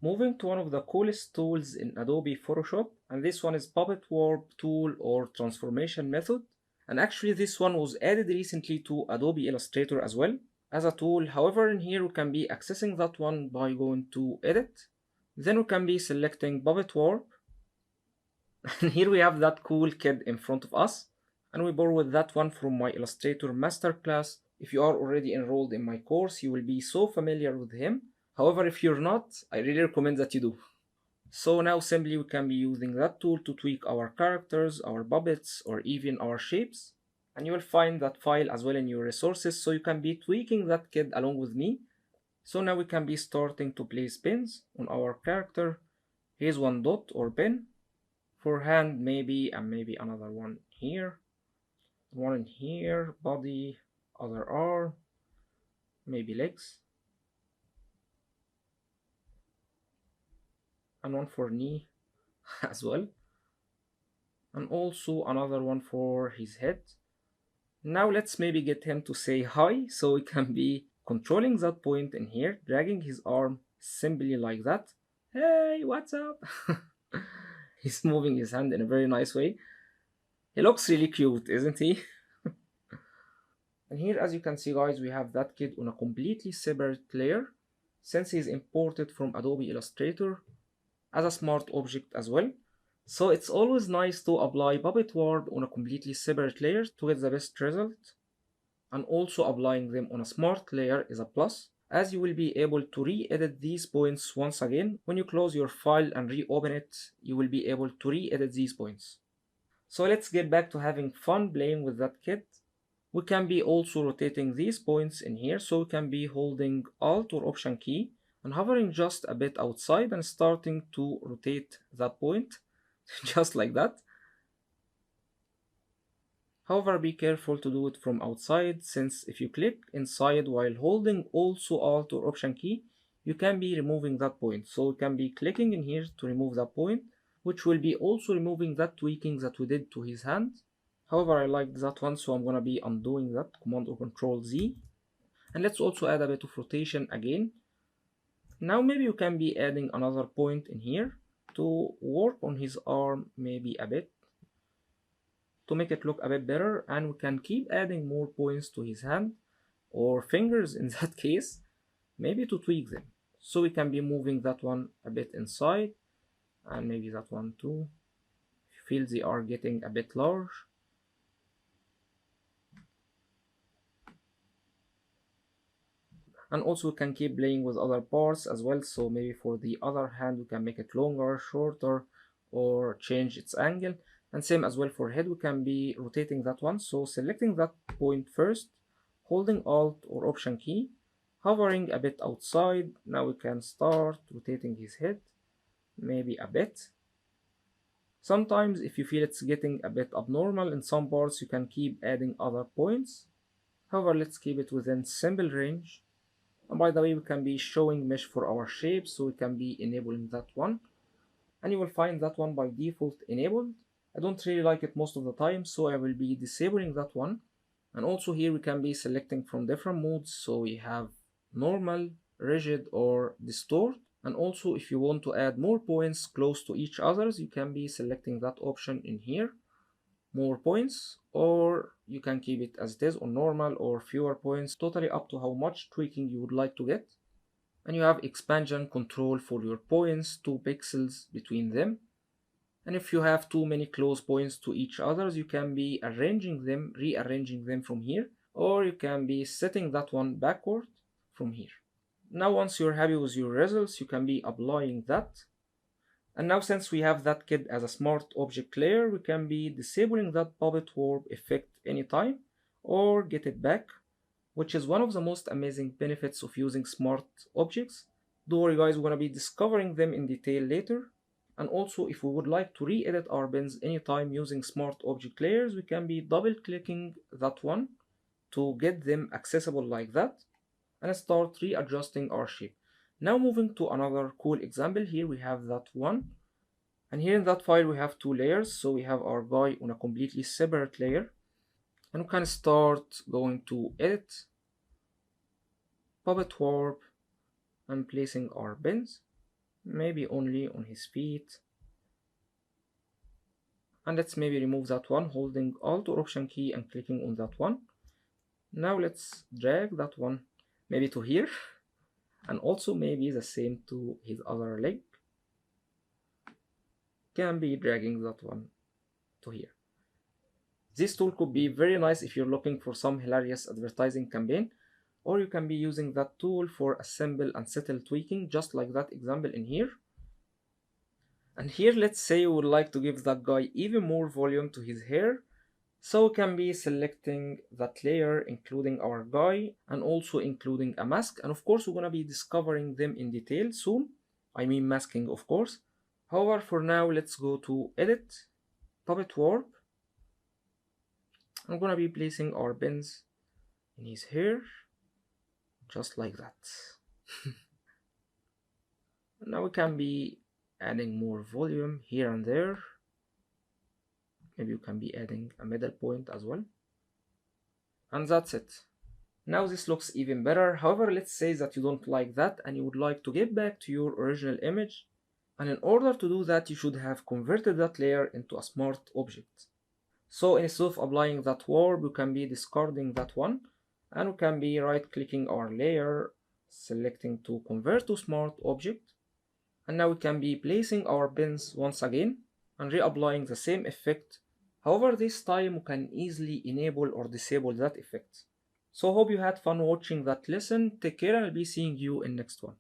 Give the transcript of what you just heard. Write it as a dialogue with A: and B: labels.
A: Moving to one of the coolest tools in Adobe Photoshop, and this one is Puppet Warp tool or transformation method. And actually this one was added recently to Adobe Illustrator as well as a tool. However, in here we can be accessing that one by going to edit. Then we can be selecting Puppet Warp. And here we have that cool kid in front of us. And we borrowed that one from my Illustrator masterclass. If you are already enrolled in my course, you will be so familiar with him. However, if you're not, I really recommend that you do. So now simply we can be using that tool to tweak our characters, our puppets, or even our shapes. And you will find that file as well in your resources, so you can be tweaking that kid along with me. So now we can be starting to place pins on our character. Here's one dot or pin for hand maybe, and maybe another one here, one in here, body, other arm, maybe legs, and one for knee as well, and also another one for his head. Now let's maybe get him to say hi, so we can be controlling that point in here, dragging his arm simply like that. Hey, what's up? He's moving his hand in a very nice way. He looks really cute, isn't he? And here, as you can see guys, we have that kid on a completely separate layer, since he's imported from Adobe Illustrator as a smart object as well. So it's always nice to apply Puppet Warp on a completely separate layer to get the best result. And also applying them on a smart layer is a plus, as you will be able to re-edit these points once again. When you close your file and reopen it, you will be able to re-edit these points. So let's get back to having fun playing with that kit. We can be also rotating these points in here, so we can be holding Alt or Option key and hovering just a bit outside and starting to rotate that point, just like that. However, be careful to do it from outside, since if you click inside while holding also Alt or Option key, you can be removing that point. So we can be clicking in here to remove that point, which will be also removing that tweaking that we did to his hand. However, I like that one, so I'm gonna be undoing that, Command or Control Z. And let's also add a bit of rotation again. Now maybe you can be adding another point in here to work on his arm maybe a bit, to make it look a bit better, and we can keep adding more points to his hand or fingers in that case, maybe to tweak them. So we can be moving that one a bit inside, and maybe that one too, if you feel they are getting a bit large. And also we can keep playing with other parts as well, so maybe for the other hand we can make it longer, shorter, or change its angle. And same as well for head, we can be rotating that one, so selecting that point first, holding Alt or Option key, hovering a bit outside. Now we can start rotating his head maybe a bit. Sometimes if you feel it's getting a bit abnormal in some parts, you can keep adding other points. However, let's keep it within simple range. And by the way, we can be showing mesh for our shapes, so we can be enabling that one. And you will find that one by default enabled. I don't really like it most of the time, so I will be disabling that one. And also here we can be selecting from different modes, so we have normal, rigid, or distort. And also if you want to add more points close to each others, you can be selecting that option in here, more points, or you can keep it as it is on normal or fewer points, totally up to how much tweaking you would like to get. And you have expansion control for your points, 2 pixels between them. And if you have too many close points to each others, you can be arranging them, rearranging them from here, or you can be setting that one backward from here. Now once you're happy with your results, you can be applying that. And now since we have that kid as a smart object layer, we can be disabling that Puppet Warp effect anytime or get it back, which is one of the most amazing benefits of using smart objects. Don't worry guys, we're gonna be discovering them in detail later. And also if we would like to re-edit our bins anytime using smart object layers, we can be double clicking that one to get them accessible like that and start readjusting our shape. Now moving to another cool example, here we have that one. And here in that file we have 2 layers, so we have our guy on a completely separate layer. And we can start going to edit, Puppet Warp, and placing our bins. maybe only on his feet. And let's maybe remove that one, holding Alt or Option key and clicking on that one. Now let's drag that one maybe to here, and also maybe the same to his other leg. Can be dragging that one to here. This tool could be very nice if you're looking for some hilarious advertising campaign, or you can be using that tool for a simple and subtle tweaking, just like that example in here. And here, let's say we would like to give that guy even more volume to his hair. So we can be selecting that layer, including our guy, and also including a mask. And of course, we're gonna be discovering them in detail soon. I mean masking, of course. However, for now, let's go to Edit, Puppet Warp. I'm gonna be placing our pins in his hair, just like that. Now we can be adding more volume here and there. Maybe you can be adding a middle point as well. And that's it. Now this looks even better. However, let's say that you don't like that and you would like to get back to your original image. And in order to do that, you should have converted that layer into a smart object. So instead of applying that warp, we can be discarding that one. And we can be right clicking our layer, selecting to convert to smart object. And now we can be placing our pins once again and reapplying the same effect. However, this time we can easily enable or disable that effect. So hope you had fun watching that lesson. Take care and I'll be seeing you in next one.